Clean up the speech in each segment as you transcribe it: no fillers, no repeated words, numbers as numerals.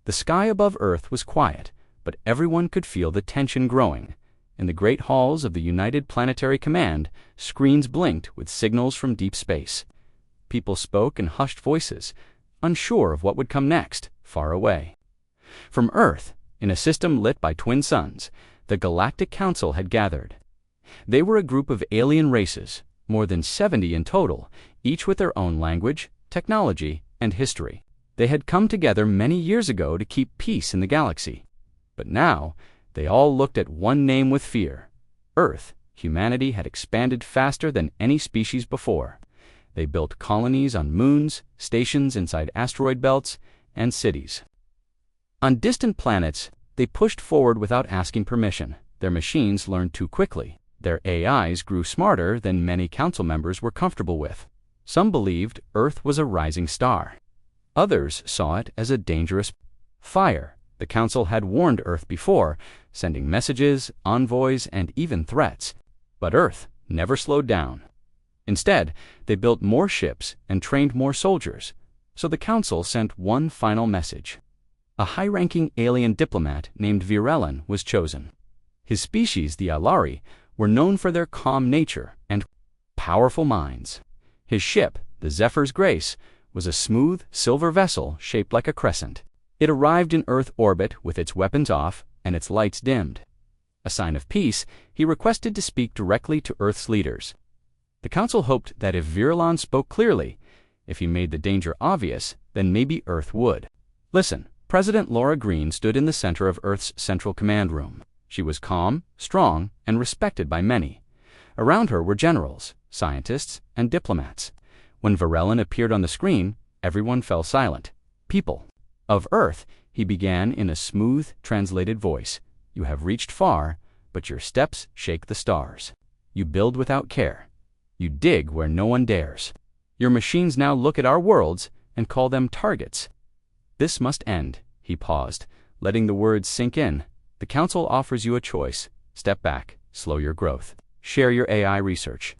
The sky above Earth was quiet, but everyone could feel the tension growing. In the great halls of the United Planetary Command, screens blinked with signals from deep space. People spoke in hushed voices, unsure of what would come next, far away. From Earth, in a system lit by twin suns, the Galactic Council had gathered. They were a group of alien races, more than 70 in total, each with their own language, technology, and history. They had come together many years ago to keep peace in the galaxy. But now, they all looked at one name with fear. Earth. Humanity had expanded faster than any species before. They built colonies on moons, stations inside asteroid belts, and cities. On distant planets, they pushed forward without asking permission. Their machines learned too quickly. Their AIs grew smarter than many council members were comfortable with. Some believed Earth was a rising star. Others saw it as a dangerous fire. The council had warned Earth before, sending messages, envoys, and even threats. But Earth never slowed down. Instead, they built more ships and trained more soldiers. So the council sent one final message. A high-ranking alien diplomat named Virelin was chosen. His species, the Alari, were known for their calm nature and powerful minds. His ship, the Zephyr's Grace, was a smooth, silver vessel shaped like a crescent. It arrived in Earth orbit with its weapons off and its lights dimmed. A sign of peace, he requested to speak directly to Earth's leaders. The council hoped that if Virelin spoke clearly, if he made the danger obvious, then maybe Earth would. Listen, President Laura Green stood in the center of Earth's central command room. She was calm, strong, and respected by many. Around her were generals, scientists, and diplomats. When Virelin appeared on the screen, everyone fell silent. People of Earth, he began in a smooth, translated voice. You have reached far, but your steps shake the stars. You build without care. You dig where no one dares. Your machines now look at our worlds and call them targets. This must end. He paused, letting the words sink in. The council offers you a choice. Step back, slow your growth, share your AI research,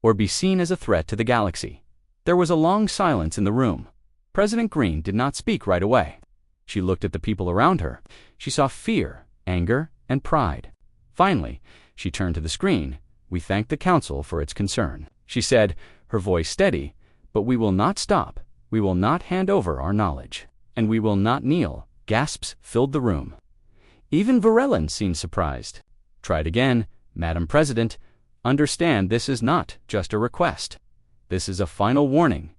or be seen as a threat to the galaxy. There was a long silence in the room. President Green did not speak right away. She looked at the people around her. She saw fear, anger, and pride. Finally, she turned to the screen. We thank the council for its concern, she said, her voice steady. But we will not stop. We will not hand over our knowledge. And we will not kneel. Gasps filled the room. Even Virelin seemed surprised. Tried again. Madam President, understand this is not just a request. This is a final warning.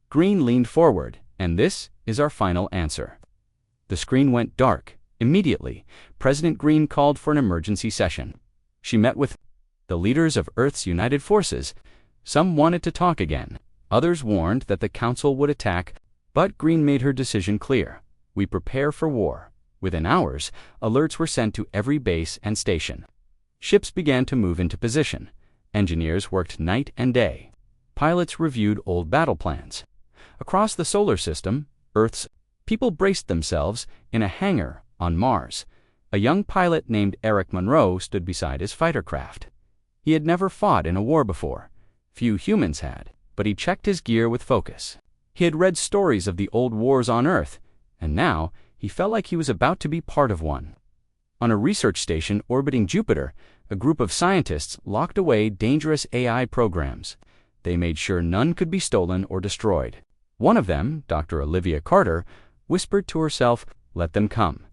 Green leaned forward, and this is our final answer. The screen went dark. Immediately, President Green called for an emergency session. She met with the leaders of Earth's united forces. Some wanted to talk again. Others warned that the council would attack, but Green made her decision clear. We prepare for war. Within hours, alerts were sent to every base and station. Ships began to move into position. Engineers worked night and day. Pilots reviewed old battle plans. Across the solar system, Earth's people braced themselves in a hangar on Mars. A young pilot named Eric Monroe stood beside his fighter craft. He had never fought in a war before. Few humans had, but he checked his gear with focus. He had read stories of the old wars on Earth, and now he felt like he was about to be part of one. On a research station orbiting Jupiter, a group of scientists locked away dangerous AI programs. They made sure none could be stolen or destroyed. One of them, Dr. Olivia Carter, whispered to herself, "Let them come."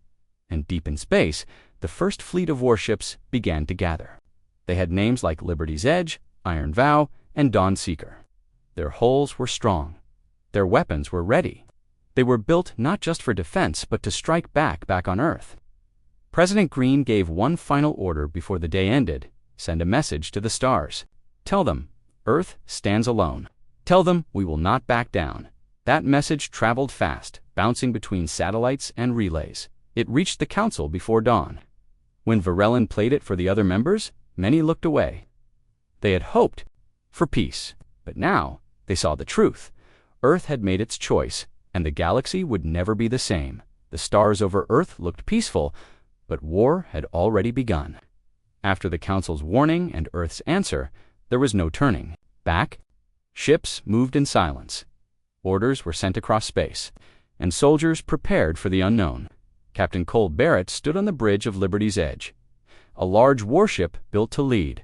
And deep in space, the first fleet of warships began to gather. They had names like Liberty's Edge, Iron Vow, and Dawn Seeker. Their hulls were strong. Their weapons were ready. They were built not just for defense, but to strike back on Earth. President Green gave one final order before the day ended. Send a message to the stars. Tell them, Earth stands alone. Tell them we will not back down. That message traveled fast, bouncing between satellites and relays. It reached the council before dawn. When Virelin played it for the other members, many looked away. They had hoped for peace, but now they saw the truth. Earth had made its choice, and the galaxy would never be the same. The stars over Earth looked peaceful, but war had already begun. After the Council's warning and Earth's answer, there was no turning back. Ships moved in silence. Orders were sent across space. and soldiers prepared for the unknown. Captain Cole Barrett stood on the bridge of Liberty's Edge, a large warship built to lead.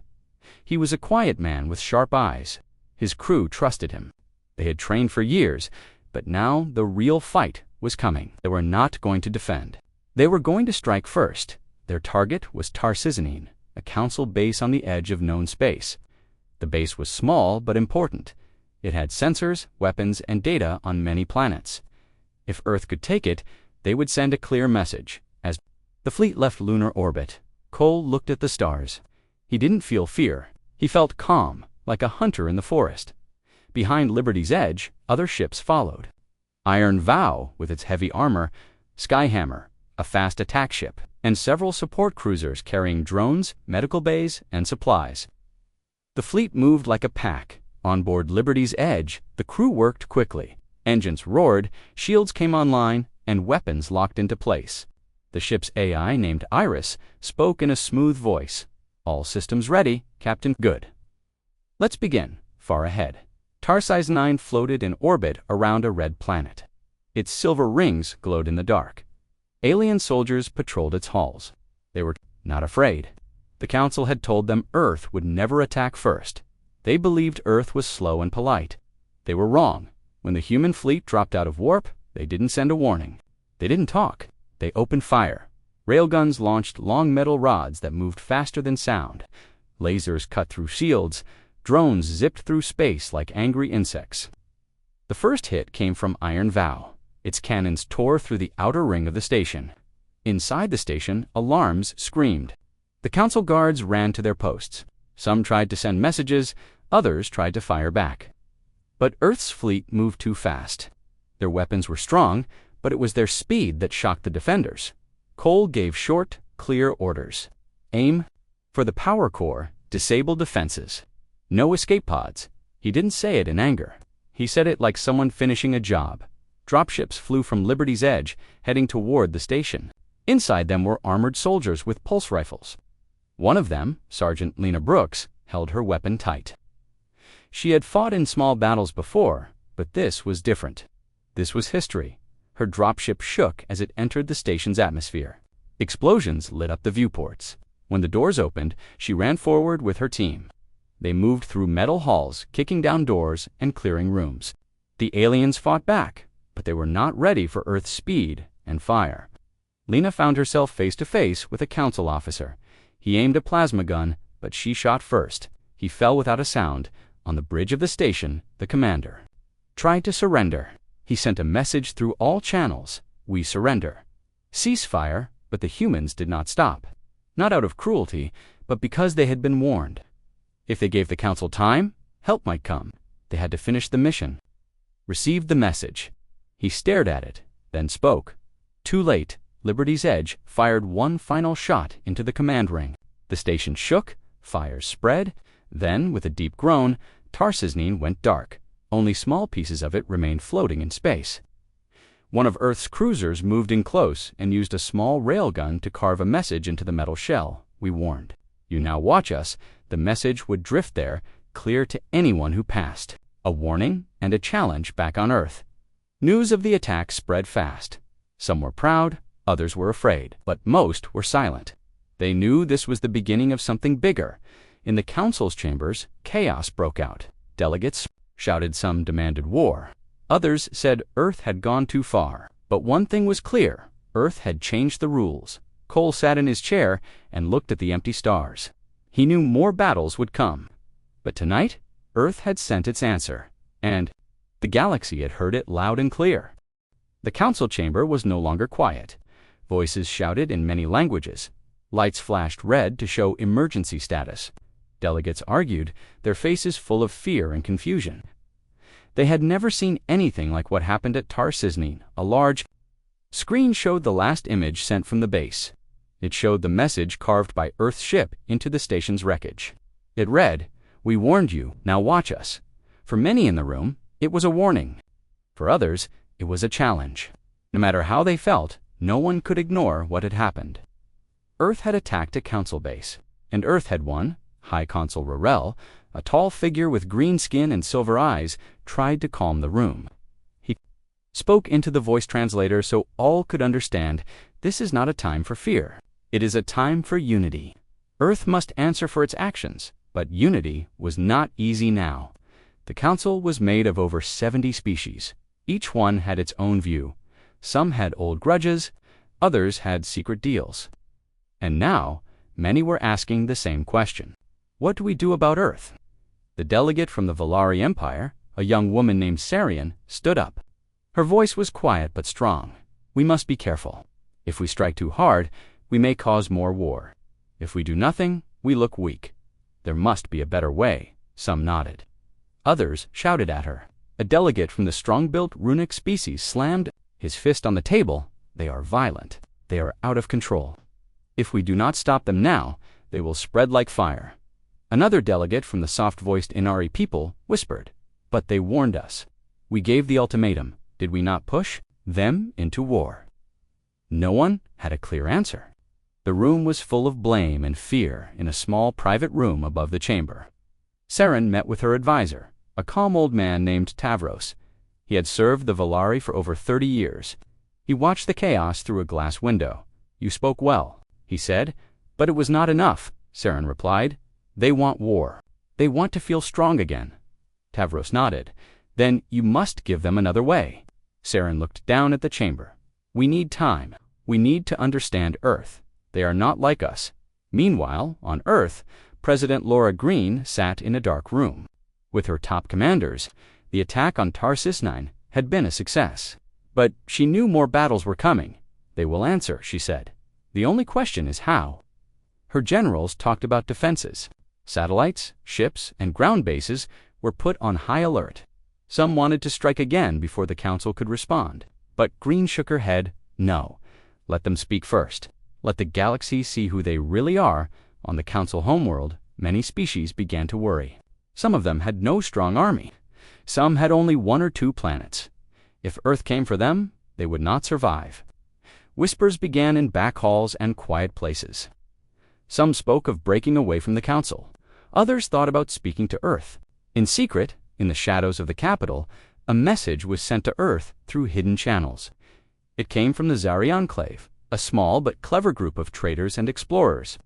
He was a quiet man with sharp eyes. His crew trusted him. They had trained for years, but now the real fight was coming. They were not going to defend. They were going to strike first. Their target was Tarsizanine, a council base on the edge of known space. The base was small but important. It had sensors, weapons, and data on many planets. If Earth could take it, they would send a clear message. As the fleet left lunar orbit, Cole looked at the stars. He didn't feel fear. He felt calm, like a hunter in the forest. Behind Liberty's Edge, other ships followed. Iron Vow, with its heavy armor, Skyhammer, a fast attack ship, and several support cruisers carrying drones, medical bays, and supplies. The fleet moved like a pack. On board Liberty's Edge, the crew worked quickly. Engines roared, shields came online, and weapons locked into place. The ship's AI, named Iris, spoke in a smooth voice. "All systems ready, Captain. Good. Let's begin." Far ahead, Tarsizanine floated in orbit around a red planet. Its silver rings glowed in the dark. Alien soldiers patrolled its halls. They were not afraid. The Council had told them Earth would never attack first. They believed Earth was slow and polite. They were wrong. When the human fleet dropped out of warp, they didn't send a warning. They didn't talk. They opened fire. Railguns launched long metal rods that moved faster than sound. Lasers cut through shields. Drones zipped through space like angry insects. The first hit came from Iron Vow. Its cannons tore through the outer ring of the station. Inside the station, alarms screamed. The Council guards ran to their posts. Some tried to send messages, others tried to fire back. But Earth's fleet moved too fast. Their weapons were strong, but it was their speed that shocked the defenders. Cole gave short, clear orders. Aim for the power core, disable defenses. No escape pods. He didn't say it in anger. He said it like someone finishing a job. Dropships flew from Liberty's Edge, heading toward the station. Inside them were armored soldiers with pulse rifles. One of them, Sergeant Lena Brooks, held her weapon tight. She had fought in small battles before, but this was different. This was history. Her dropship shook as it entered the station's atmosphere. Explosions lit up the viewports. When the doors opened, she ran forward with her team. They moved through metal halls, kicking down doors and clearing rooms. The aliens fought back, but they were not ready for Earth's speed and fire. Lena found herself face to face with a Council officer. He aimed a plasma gun, but she shot first. He fell without a sound. On the bridge of the station, the commander tried to surrender. He sent a message through all channels: "We surrender." Ceasefire, but the humans did not stop. Not out of cruelty, but because they had been warned. If they gave the Council time, help might come. They had to finish the mission. Received the message. He stared at it, then spoke. Too late. Liberty's Edge fired one final shot into the command ring. The station shook, fires spread, then, with a deep groan, Tarsizanine went dark. Only small pieces of it remained floating in space. One of Earth's cruisers moved in close and used a small railgun to carve a message into the metal shell. "We warned. You now watch us." The message would drift there, clear to anyone who passed. A warning and a challenge back on Earth. News of the attack spread fast. Some were proud, others were afraid, but most were silent. They knew this was the beginning of something bigger. In the Council's chambers, chaos broke out. Delegates shouted, some demanded war. Others said Earth had gone too far. But one thing was clear: Earth had changed the rules. Cole sat in his chair and looked at the empty stars. He knew more battles would come. But tonight, Earth had sent its answer, and the galaxy had heard it loud and clear. The Council chamber was no longer quiet. Voices shouted in many languages. Lights flashed red to show emergency status. Delegates argued, their faces full of fear and confusion. They had never seen anything like what happened at Tarsizanine. A large screen showed the last image sent from the base. It showed the message carved by Earth's ship into the station's wreckage. It read, "We warned you, now watch us." For many in the room, it was a warning. For others, it was a challenge. No matter how they felt, no one could ignore what had happened. Earth had attacked a Council base, and Earth had won. High Consul Rorel, a tall figure with green skin and silver eyes, tried to calm the room. He spoke into the voice translator so all could understand this is not a time for fear. It is a time for unity. Earth must answer for its actions, but unity was not easy now. The council was made of over 70 species. Each one had its own view. Some had old grudges, others had secret deals. And now, many were asking the same question. What do we do about Earth? The delegate from the Valari Empire, a young woman named Sarian, stood up. Her voice was quiet but strong. We must be careful. If we strike too hard, we may cause more war. If we do nothing, we look weak. There must be a better way. Some nodded. Others shouted at her. A delegate from the strong-built runic species slammed his fist on the table. They are violent. They are out of control. If we do not stop them now, they will spread like fire. Another delegate from the soft-voiced Inari people whispered, but they warned us. We gave the ultimatum. Did we not push them into war? No one had a clear answer. The room was full of blame and fear in a small private room above the chamber. Saren met with her advisor, a calm old man named Tavros. He had served the Valari for over 30 years. He watched the chaos through a glass window. You spoke well, he said, but it was not enough, Saren replied. They want war. They want to feel strong again. Tavros nodded. Then you must give them another way. Saren looked down at the chamber. We need time. We need to understand Earth. They are not like us. Meanwhile, on Earth, President Laura Green sat in a dark room. With her top commanders, the attack on Tarsis 9 had been a success. But she knew more battles were coming. They will answer, she said. The only question is how. Her generals talked about defenses. Satellites, ships, and ground bases were put on high alert. Some wanted to strike again before the council could respond. But Green shook her head. No. Let them speak first. Let the galaxy see who they really are. On the council homeworld, many species began to worry. Some of them had no strong army. Some had only 1 or 2 planets. If Earth came for them, they would not survive. Whispers began in back halls and quiet places. Some spoke of breaking away from the council. Others thought about speaking to Earth. In secret, in the shadows of the capital, a message was sent to Earth through hidden channels. It came from the Zari Enclave, a small but clever group of traders and explorers.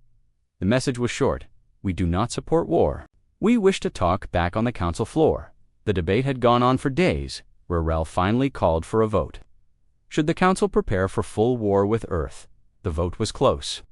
The message was short. We do not support war. We wish to talk back on the council floor. The debate had gone on for days, where Rel finally called for a vote. Should the council prepare for full war with Earth? The vote was close.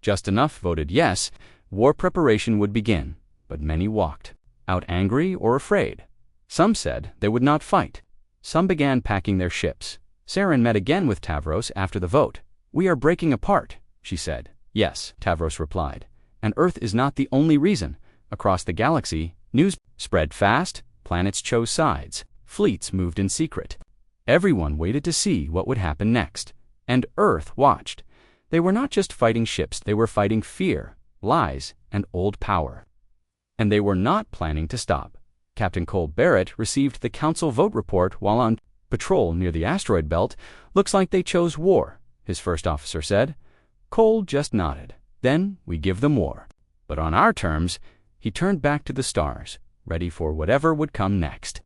Just enough voted yes, war preparation would begin, but many walked, out angry or afraid. Some said they would not fight. Some began packing their ships. Saren met again with Tavros after the vote. We are breaking apart, she said. Yes, Tavros replied. And Earth is not the only reason. Across the galaxy, news spread fast, planets chose sides, fleets moved in secret. Everyone waited to see what would happen next. And Earth watched. They were not just fighting ships, they were fighting fear, lies, and old power. And they were not planning to stop. Captain Cole Barrett received the council vote report while on patrol near the asteroid belt. Looks like they chose war, his first officer said. Cole just nodded. Then we give them war. But on our terms. He turned back to the stars, ready for whatever would come next.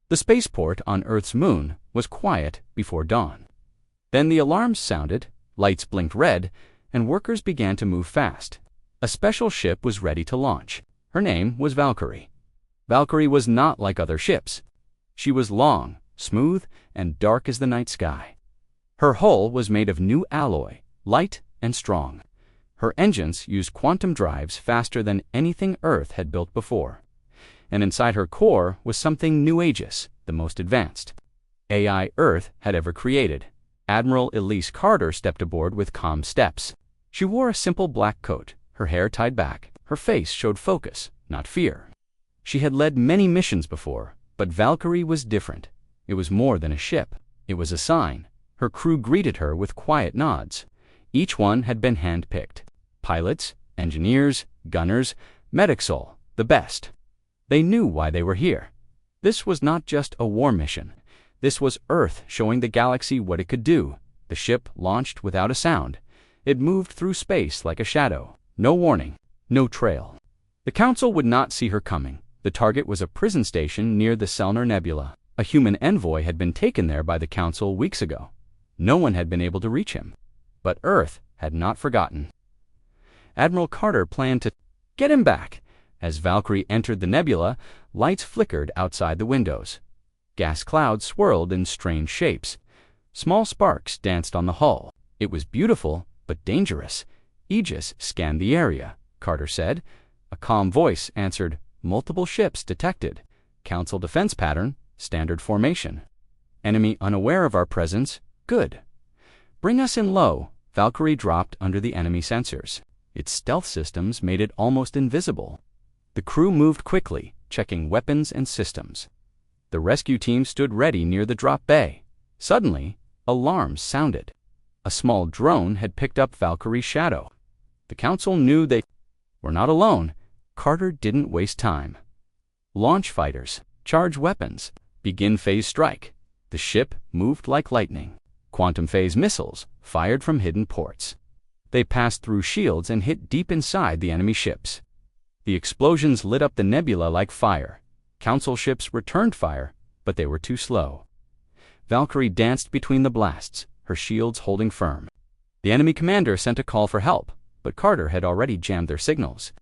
The spaceport on Earth's moon was quiet before dawn. Then the alarms sounded, lights blinked red, and workers began to move fast. A special ship was ready to launch. Her name was Valkyrie. Valkyrie was not like other ships. She was long, smooth, and dark as the night sky. Her hull was made of new alloy, light and strong. Her engines used quantum drives faster than anything Earth had built before. And inside her core was something New Aegis, the most advanced AI Earth had ever created. Admiral Elise Carter stepped aboard with calm steps. She wore a simple black coat, her hair tied back. Her face showed focus, not fear. She had led many missions before, but Valkyrie was different. It was more than a ship. It was a sign. Her crew greeted her with quiet nods. Each one had been hand-picked. Pilots, engineers, gunners, Medixol, the best. They knew why they were here. This was not just a war mission. This was Earth showing the galaxy what it could do. The ship launched without a sound. It moved through space like a shadow. No warning, no trail. The council would not see her coming. The target was a prison station near the Selnar Nebula. A human envoy had been taken there by the Council weeks ago. No one had been able to reach him. But Earth had not forgotten. Admiral Carter planned to get him back. As Valkyrie entered the nebula, lights flickered outside the windows. Gas clouds swirled in strange shapes. Small sparks danced on the hull. It was beautiful, but dangerous. Aegis scanned the area, Carter said. A calm voice answered, multiple ships detected. Council defense pattern, standard formation. Enemy unaware of our presence, good. Bring us in low. Valkyrie dropped under the enemy sensors. Its stealth systems made it almost invisible. The crew moved quickly, checking weapons and systems. The rescue team stood ready near the drop bay. Suddenly, alarms sounded. A small drone had picked up Valkyrie's shadow. The Council knew they were not alone. Carter didn't waste time. Launch fighters, charge weapons, begin phase strike. The ship moved like lightning. Quantum phase missiles fired from hidden ports. They passed through shields and hit deep inside the enemy ships. The explosions lit up the nebula like fire. Council ships returned fire, but they were too slow. Valkyrie danced between the blasts, her shields holding firm. The enemy commander sent a call for help, but Carter had already jammed their signals.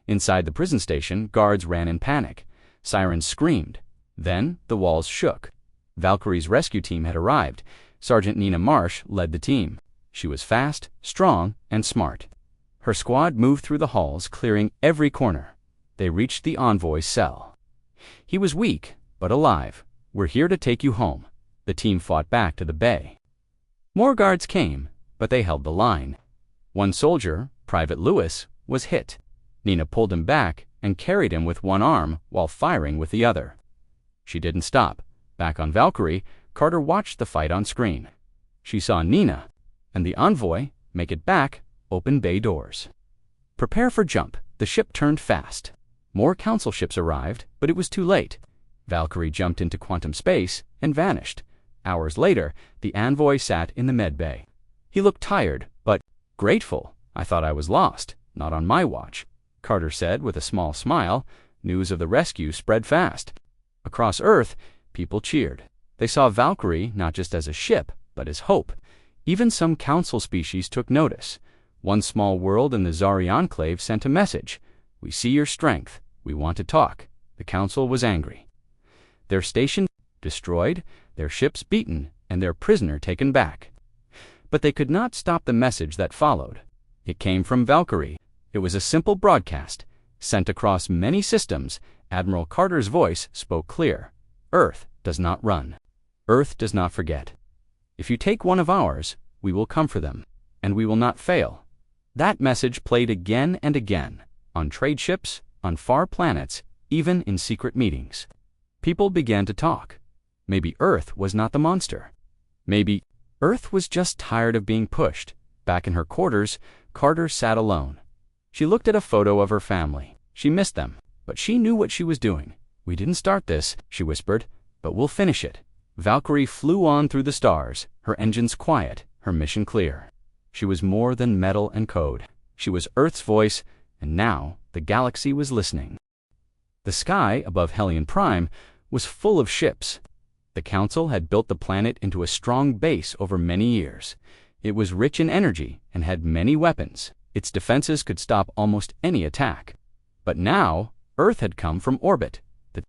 Inside the prison station, guards ran in panic. Sirens screamed. Then the walls shook. Valkyrie's rescue team had arrived. Sergeant Nina Marsh led the team. She was fast, strong, and smart. Her squad moved through the halls, clearing every corner. They reached the envoy's cell. He was weak, but alive. We're here to take you home. The team fought back to the bay. More guards came, but they held the line. One soldier, Private Lewis, was hit. Nina pulled him back and carried him with one arm while firing with the other. She didn't stop. Back on Valkyrie, Carter watched the fight on screen. She saw Nina and the envoy make it back, open bay doors. Prepare for jump. The ship turned fast. More Council ships arrived, but it was too late. Valkyrie jumped into quantum space and vanished. Hours later, the envoy sat in the med bay. He looked tired, but grateful. I thought I was lost. Not on my watch, Carter said with a small smile. News of the rescue spread fast. Across Earth, people cheered. They saw Valkyrie not just as a ship, but as hope. Even some Council species took notice. One small world in the Zari Enclave sent a message. We see your strength. We want to talk. The Council was angry. Their station destroyed, their ships beaten, and their prisoner taken back. But they could not stop the message that followed. It came from Valkyrie. It was a simple broadcast. Sent across many systems, Admiral Carter's voice spoke clear. Earth does not run. Earth does not forget. If you take one of ours, we will come for them, and we will not fail. That message played again and again, on trade ships, on far planets, even in secret meetings. People began to talk. Maybe Earth was not the monster. Maybe Earth was just tired of being pushed. Back in her quarters, Carter sat alone. She looked at a photo of her family. She missed them, but she knew what she was doing. We didn't start this, she whispered, but we'll finish it. Valkyrie flew on through the stars, her engines quiet, her mission clear. She was more than metal and code. She was Earth's voice, and now the galaxy was listening. The sky above Hellion Prime was full of ships. The Council had built the planet into a strong base over many years. It was rich in energy and had many weapons. Its defenses could stop almost any attack. But now, Earth had come from orbit. The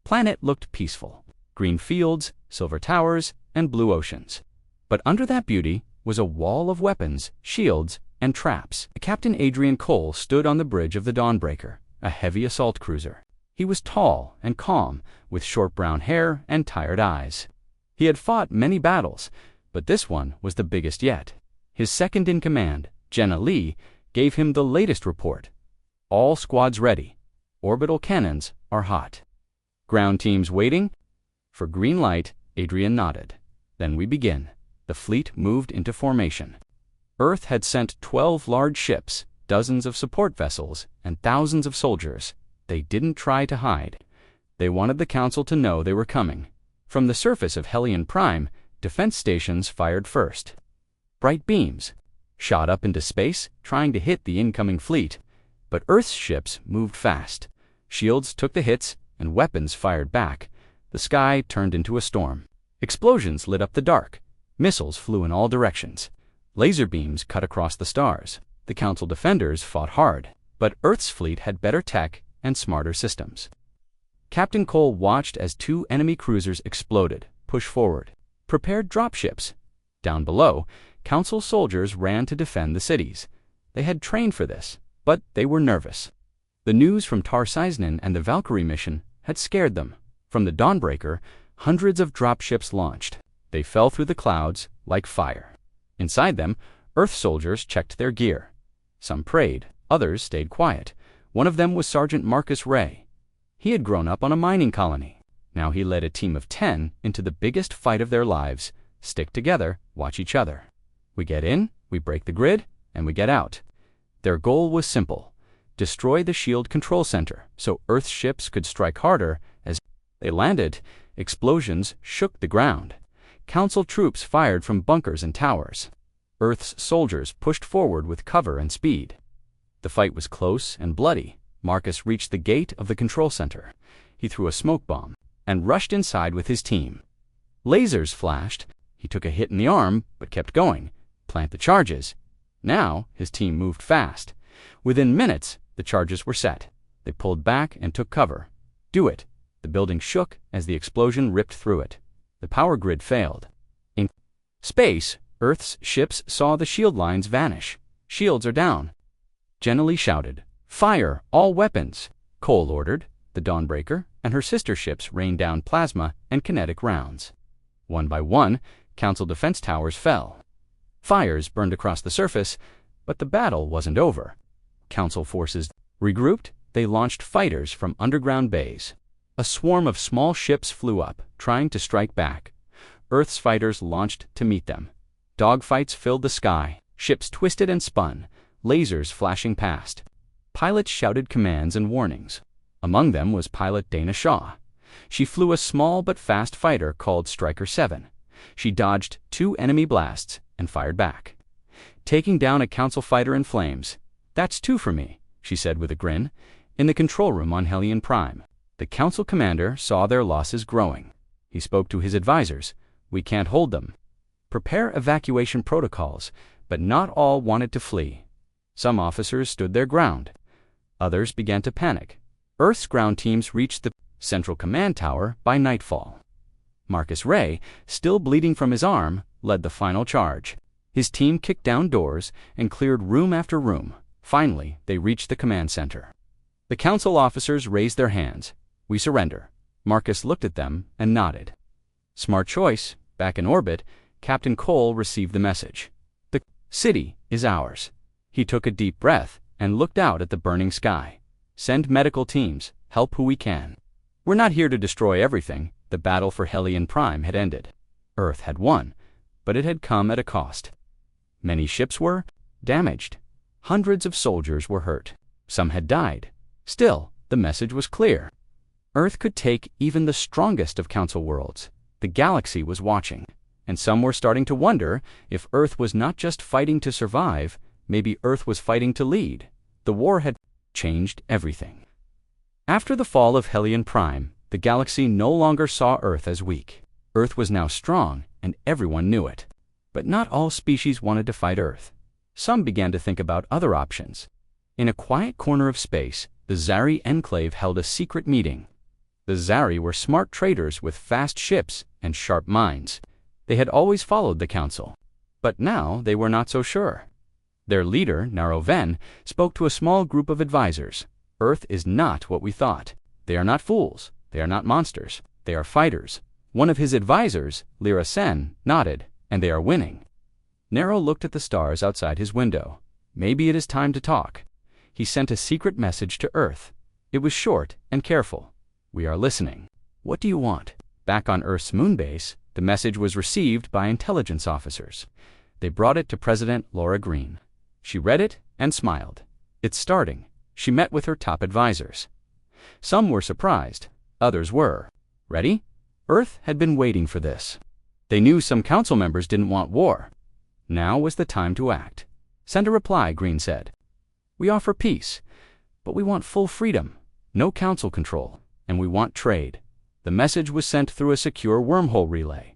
planet looked peaceful. Green fields, silver towers, and blue oceans. But under that beauty was a wall of weapons, shields, and traps. Captain Adrian Cole stood on the bridge of the Dawnbreaker, a heavy assault cruiser. He was tall and calm, with short brown hair and tired eyes. He had fought many battles, but this one was the biggest yet. His second-in-command, Jenna Lee, gave him the latest report. All squads ready. Orbital cannons are hot. Ground teams waiting? For green light, Adrian nodded. Then we begin. The fleet moved into formation. Earth had sent 12 large ships, dozens of support vessels, and thousands of soldiers. They didn't try to hide. They wanted the Council to know they were coming. From the surface of Hellion Prime, defense stations fired first. Bright beams shot up into space, trying to hit the incoming fleet. But Earth's ships moved fast. Shields took the hits, and weapons fired back. The sky turned into a storm. Explosions lit up the dark. Missiles flew in all directions. Laser beams cut across the stars. The Council defenders fought hard, but Earth's fleet had better tech and smarter systems. Captain Cole watched as 2 enemy cruisers exploded, pushed forward, prepared dropships. Down below, Council soldiers ran to defend the cities. They had trained for this, but they were nervous. The news from Tar Seisnan and the Valkyrie mission had scared them. From the Dawnbreaker, hundreds of dropships launched. They fell through the clouds like fire. Inside them, Earth soldiers checked their gear. Some prayed, others stayed quiet. One of them was Sergeant Marcus Ray. He had grown up on a mining colony. Now he led a team of 10 into the biggest fight of their lives. Stick together, watch each other. We get in, we break the grid, and we get out. Their goal was simple: destroy the shield control center so Earth's ships could strike harder. As they landed, explosions shook the ground. Council troops fired from bunkers and towers. Earth's soldiers pushed forward with cover and speed. The fight was close and bloody. Marcus reached the gate of the control center. He threw a smoke bomb and rushed inside with his team. Lasers flashed. He took a hit in the arm, but kept going. Plant the charges. Now his team moved fast. Within minutes, the charges were set. They pulled back and took cover. Do it. The building shook as the explosion ripped through it. The power grid failed. In space, Earth's ships saw the shield lines vanish. Shields are down. Genely shouted, "Fire all weapons!" Cole ordered. The Dawnbreaker and her sister ships rained down plasma and kinetic rounds. One by one, Council defense towers fell. Fires burned across the surface, but the battle wasn't over. Council forces regrouped. They launched fighters from underground bays. A swarm of small ships flew up, trying to strike back. Earth's fighters launched to meet them. Dogfights filled the sky. Ships twisted and spun, lasers flashing past. Pilots shouted commands and warnings. Among them was pilot Dana Shaw. She flew a small but fast fighter called Striker 7. She dodged 2 enemy blasts and fired back, taking down a Council fighter in flames. "That's 2 for me," she said with a grin. In the control room on Hellion Prime, the Council commander saw their losses growing. He spoke to his advisors. "We can't hold them. Prepare evacuation protocols," but not all wanted to flee. Some officers stood their ground. Others began to panic. Earth's ground teams reached the Central Command Tower by nightfall. Marcus Ray, still bleeding from his arm, led the final charge. His team kicked down doors and cleared room after room. Finally, they reached the command center. The Council officers raised their hands. "We surrender." Marcus looked at them and nodded. Smart choice. Back in orbit, Captain Cole received the message. "The city is ours." He took a deep breath and looked out at the burning sky. "Send medical teams. Help who we can. We're not here to destroy everything." The battle for Hellion Prime had ended. Earth had won, but it had come at a cost. Many ships were damaged. Hundreds of soldiers were hurt. Some had died. Still, the message was clear. Earth could take even the strongest of Council worlds. The galaxy was watching, and some were starting to wonder if Earth was not just fighting to survive, maybe Earth was fighting to lead. The war had changed everything. After the fall of Hellion Prime, the galaxy no longer saw Earth as weak. Earth was now strong, and everyone knew it. But not all species wanted to fight Earth. Some began to think about other options. In a quiet corner of space, the Zari Enclave held a secret meeting. The Zari were smart traders with fast ships and sharp minds. They had always followed the Council, but now they were not so sure. Their leader, Naroven, spoke to a small group of advisors. "Earth is not what we thought. They are not fools. They are not monsters. They are fighters." One of his advisors, Lyra Sen, nodded. "And they are winning." Nero looked at the stars outside his window. "Maybe it is time to talk." He sent a secret message to Earth. It was short and careful. "We are listening. What do you want?" Back on Earth's moon base, the message was received by intelligence officers. They brought it to President Laura Green. She read it and smiled. "It's starting." She met with her top advisors. Some were surprised. Others were. Ready? Earth had been waiting for this. They knew some Council members didn't want war. Now was the time to act. "Send a reply," Green said. "We offer peace, but we want full freedom, no Council control, and we want trade." The message was sent through a secure wormhole relay.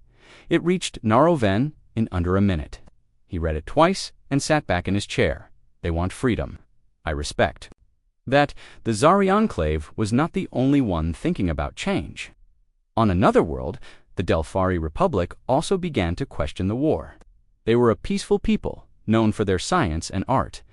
It reached Naroven in under a minute. He read it twice and sat back in his chair. They want freedom. I respect. That the Zari Enclave was not the only one thinking about change. On another world, the Delphari Republic also began to question the war. They were a peaceful people, known for their science and art.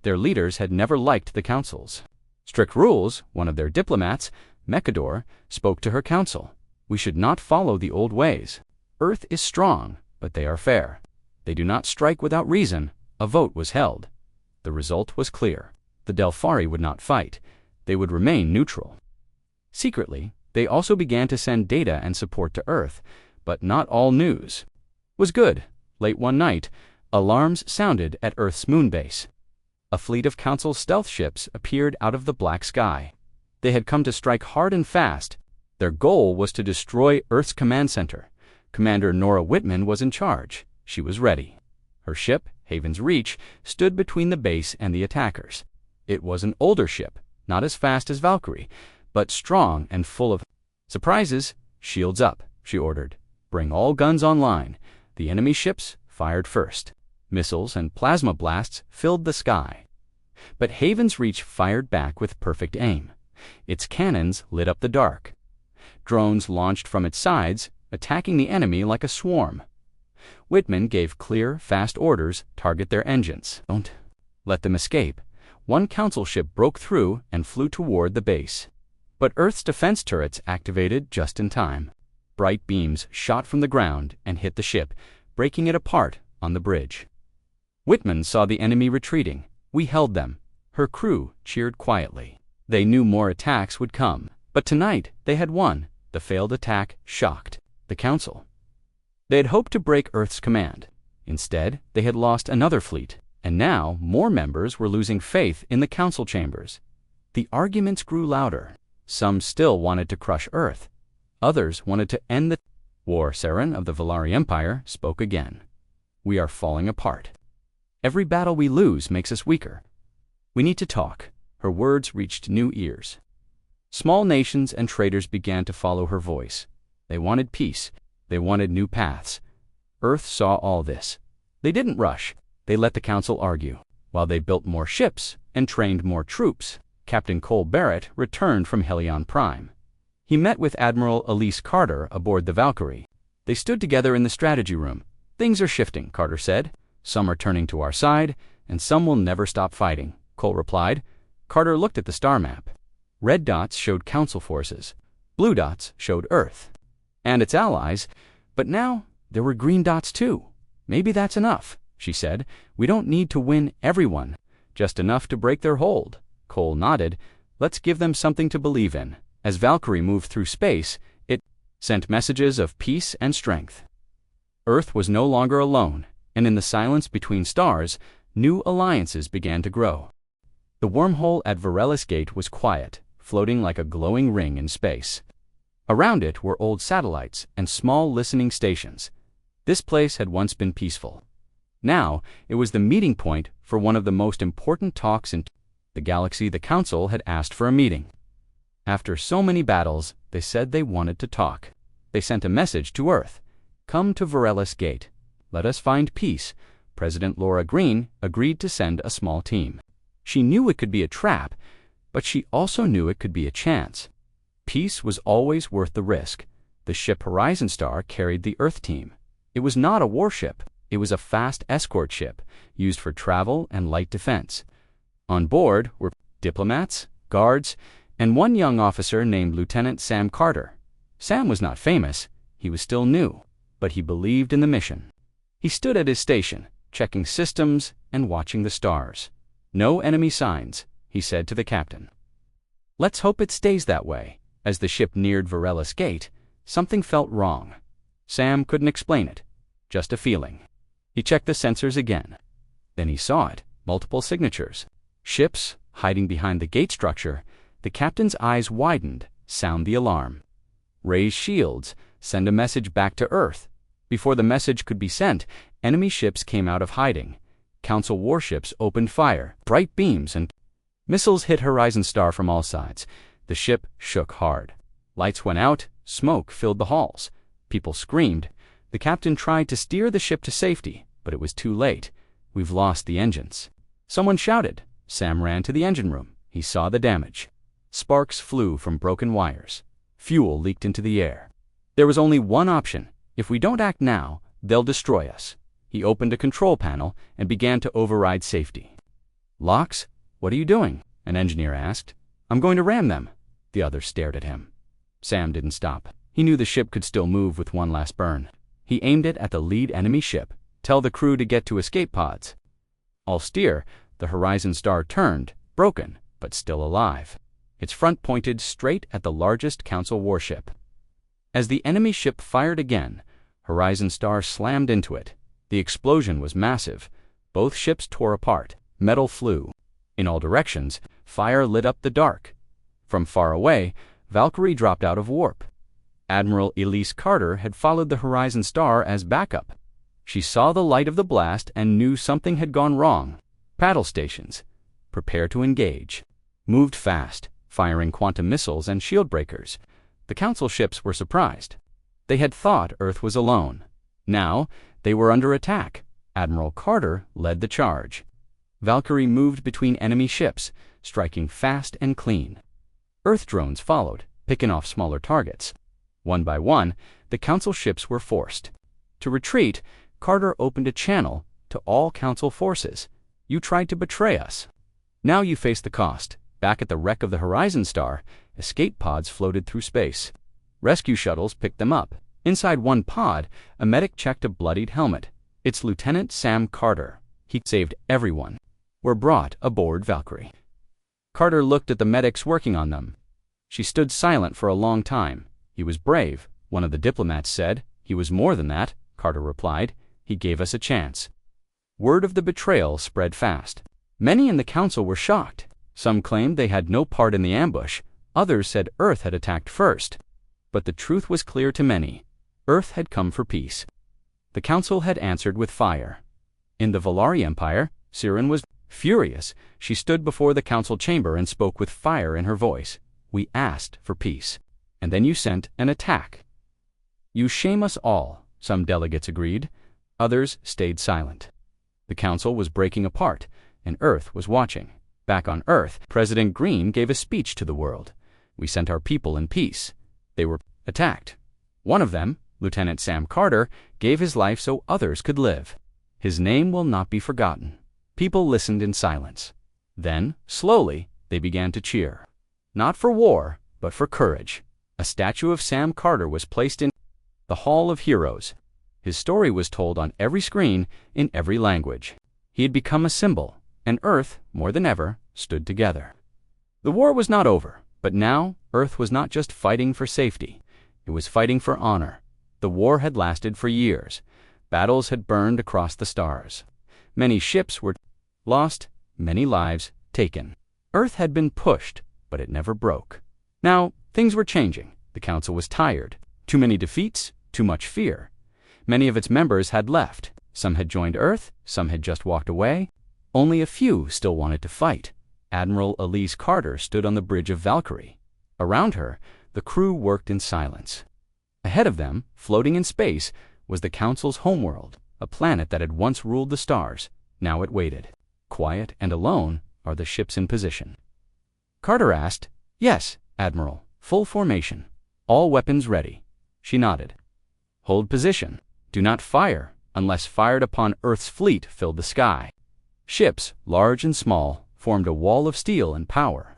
Their leaders had never liked the councils. Strict Rules, one of their diplomats, Mechador, spoke to her council. We should not follow the old ways. Earth is strong, but they are fair. They do not strike without reason. A vote was held. The result was clear. The Delphari would not fight. They would remain neutral. Secretly, they also began to send data and support to Earth, but not all news was good. Late one night, alarms sounded at Earth's moon base. A fleet of Council stealth ships appeared out of the black sky. They had come to strike hard and fast. Their goal was to destroy Earth's command center. Commander Nora Whitman was in charge. She was ready. Her ship, Haven's Reach, stood between the base and the attackers. It was an older ship, not as fast as Valkyrie, but strong and full of surprises. Shields up, she ordered. Bring all guns online. The enemy ships fired first. Missiles and plasma blasts filled the sky. But Haven's Reach fired back with perfect aim. Its cannons lit up the dark. Drones launched from its sides, attacking the enemy like a swarm. Whitman gave clear, fast orders: target their engines. Don't let them escape. One council ship broke through and flew toward the base. But Earth's defense turrets activated just in time. Bright beams shot from the ground and hit the ship, breaking it apart on the bridge. Whitman saw the enemy retreating. We held them. Her crew cheered quietly. They knew more attacks would come, but tonight they had won. The failed attack shocked the council. They had hoped to break Earth's command. Instead, they had lost another fleet, and now more members were losing faith in the council chambers. The arguments grew louder. Some still wanted to crush Earth. Others wanted to end the war. Saren of the Valari Empire spoke again. We are falling apart. Every battle we lose makes us weaker. We need to talk. Her words reached new ears. Small nations and traders began to follow her voice. They wanted peace. They wanted new paths. Earth saw all this. They didn't rush. They let the council argue. While they built more ships and trained more troops, Captain Cole Barrett returned from Helion Prime. He met with Admiral Elise Carter aboard the Valkyrie. They stood together in the strategy room. Things are shifting, Carter said. Some are turning to our side, and some will never stop fighting, Cole replied. Carter looked at the star map. Red dots showed council forces. Blue dots showed Earth and its allies, but now there were green dots too. Maybe that's enough, she said. We don't need to win everyone, just enough to break their hold. Cole nodded. Let's give them something to believe in. As Valkyrie moved through space, it sent messages of peace and strength. Earth was no longer alone, and in the silence between stars, new alliances began to grow. The wormhole at Varellus Gate was quiet, floating like a glowing ring in space. Around it were old satellites and small listening stations. This place had once been peaceful. Now, it was the meeting point for one of the most important talks in the galaxy. The council had asked for a meeting. After so many battles, they said they wanted to talk. They sent a message to Earth. Come to Varellus Gate. Let us find peace. President Laura Green agreed to send a small team. She knew it could be a trap, but she also knew it could be a chance. Peace was always worth the risk. The ship Horizon Star carried the Earth team. It was not a warship. It was a fast escort ship, used for travel and light defense. On board were diplomats, guards, and one young officer named Lieutenant Sam Carter. Sam was not famous. He was still new, but he believed in the mission. He stood at his station, checking systems and watching the stars. No enemy signs, he said to the captain. Let's hope it stays that way. As the ship neared Varellus Gate, something felt wrong. Sam couldn't explain it, just a feeling. He checked the sensors again. Then he saw it, multiple signatures. Ships hiding behind the gate structure. The captain's eyes widened. Sound the alarm. Raise shields. Send a message back to Earth. Before the message could be sent, enemy ships came out of hiding. Council warships opened fire. Bright beams and missiles hit Horizon Star from all sides. The ship shook hard. Lights went out, Smoke filled the halls. People screamed. The captain tried to steer the ship to safety, but it was too late. We've lost the engines. Someone shouted. Sam ran to the engine room. He saw the damage. Sparks flew from broken wires. Fuel leaked into the air. There was only one option. If we don't act now, they'll destroy us. He opened a control panel and began to override safety. Locks? What are you doing? An engineer asked. I'm going to ram them. The others stared at him. Sam didn't stop. He knew the ship could still move with one last burn. He aimed it at the lead enemy ship. Tell the crew to get to escape pods. All steer, the Horizon Star turned, broken, but still alive. Its front pointed straight at the largest Council warship. As the enemy ship fired again, Horizon Star slammed into it. The explosion was massive. Both ships tore apart. Metal flew. In all directions, fire lit up the dark. From far away, Valkyrie dropped out of warp. Admiral Elise Carter had followed the Horizon Star as backup. She saw the light of the blast and knew something had gone wrong. Paddle stations. Prepare to engage. Moved fast, firing quantum missiles and shield breakers. The Council ships were surprised. They had thought Earth was alone. Now, they were under attack. Admiral Carter led the charge. Valkyrie moved between enemy ships, striking fast and clean. Earth drones followed, picking off smaller targets. One by one, the Council ships were forced. To retreat, Carter opened a channel to all Council forces. You tried to betray us. Now you face the cost. Back at the wreck of the Horizon Star, escape pods floated through space. Rescue shuttles picked them up. Inside one pod, a medic checked a bloodied helmet. It's Lieutenant Sam Carter. He saved everyone. Were brought aboard Valkyrie. Carter looked at the medics working on them. She stood silent for a long time. He was brave, one of the diplomats said. He was more than that, Carter replied. He gave us a chance. Word of the betrayal spread fast. Many in the Council were shocked. Some claimed they had no part in the ambush. Others said Earth had attacked first. But the truth was clear to many. Earth had come for peace. The Council had answered with fire. In the Valari Empire, Siren was furious. She stood before the Council chamber and spoke with fire in her voice. We asked for peace. And then you sent an attack. You shame us all, some delegates agreed. Others stayed silent. The Council was breaking apart, and Earth was watching. Back on Earth, President Green gave a speech to the world. We sent our people in peace. They were attacked. One of them, Lieutenant Sam Carter, gave his life so others could live. His name will not be forgotten. People listened in silence. Then, slowly, they began to cheer. Not for war, but for courage. A statue of Sam Carter was placed in the Hall of Heroes. His story was told on every screen, in every language. He had become a symbol, and Earth, more than ever, stood together. The war was not over, but now Earth was not just fighting for safety. It was fighting for honor. The war had lasted for years. Battles had burned across the stars. Many ships were lost, many lives taken. Earth had been pushed, but it never broke. Now, things were changing. The Council was tired. Too many defeats, too much fear. Many of its members had left. Some had joined Earth, some had just walked away. Only a few still wanted to fight. Admiral Elise Carter stood on the bridge of Valkyrie. Around her, the crew worked in silence. Ahead of them, floating in space, was the Council's homeworld, a planet that had once ruled the stars. Now it waited. Quiet and alone are the ships in position. Carter asked, Yes, Admiral. Full formation. All weapons ready. She nodded. Hold position. Do not fire, unless fired upon Earth's fleet filled the sky. Ships, large and small, formed a wall of steel and power.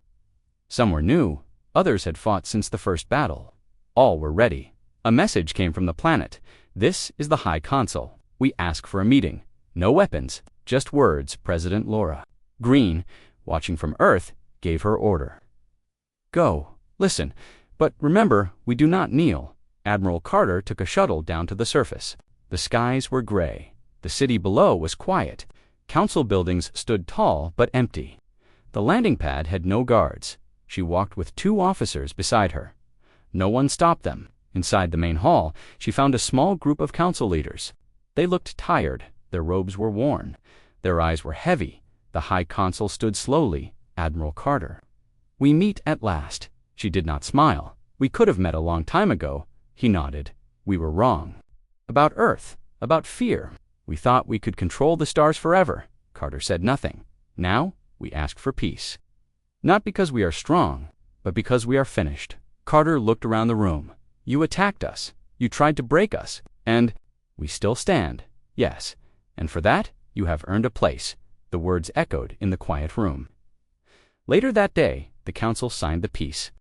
Some were new. Others had fought since the first battle. All were ready. A message came from the planet. This is the High Council. We ask for a meeting. No weapons, just words, President Laura. Green, watching from Earth, gave her order. Go. Listen. But remember, we do not kneel. Admiral Carter took a shuttle down to the surface. The skies were gray. The city below was quiet. Council buildings stood tall but empty. The landing pad had no guards. She walked with 2 officers beside her. No one stopped them. Inside the main hall, she found a small group of council leaders. They looked tired. Their robes were worn. Their eyes were heavy. The High Council stood slowly. Admiral Carter. We meet at last. She did not smile. We could have met a long time ago, he nodded. We were wrong. About Earth, about fear. We thought we could control the stars forever. Carter said nothing. Now, we ask for peace. Not because we are strong, but because we are finished. Carter looked around the room. You attacked us. You tried to break us. And we still stand. Yes. And for that, you have earned a place. The words echoed in the quiet room. Later that day, the council signed the peace.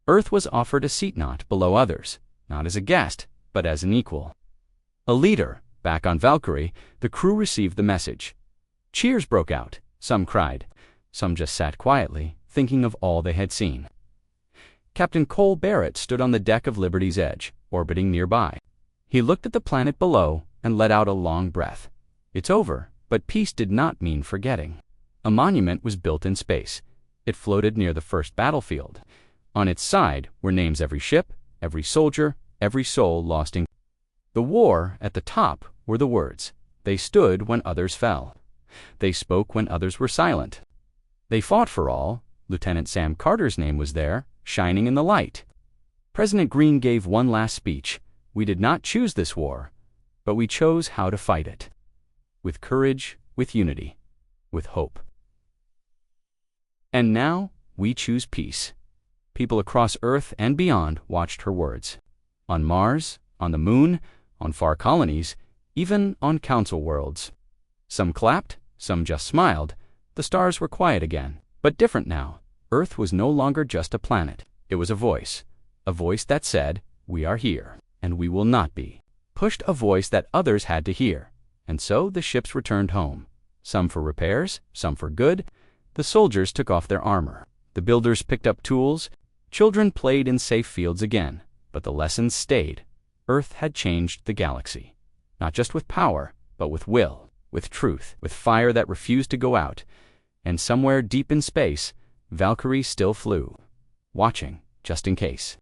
Earth was offered a seat not below others, not as a guest, but as an equal. A leader, back on Valkyrie, the crew received the message. Cheers broke out. Some cried. Some just sat quietly, thinking of all they had seen. Captain Cole Barrett stood on the deck of Liberty's Edge, orbiting nearby. He looked at the planet below and let out a long breath. It's over, but peace did not mean forgetting. A monument was built in space. It floated near the first battlefield. On its side were names every ship, every soldier, every soul lost in the war. At the top were the words, they stood when others fell. They spoke when others were silent. They fought for all. Lieutenant Sam Carter's name was there, shining in the light. President Green gave one last speech. We did not choose this war, but we chose how to fight it. With courage, with unity, with hope. And now, we choose peace. People across Earth and beyond watched her words. On Mars, on the Moon, on far colonies, even on council worlds. Some clapped, some just smiled. The stars were quiet again, but different now. Earth was no longer just a planet. It was a voice that said, we are here, and we will not be. Pushed a voice that others had to hear. And so the ships returned home. Some for repairs, some for good. The soldiers took off their armor. The builders picked up tools. Children played in safe fields again. But the lessons stayed. Earth had changed the galaxy. Not just with power, but with will, with truth, with fire that refused to go out. And somewhere deep in space, Valkyrie still flew, watching, just in case.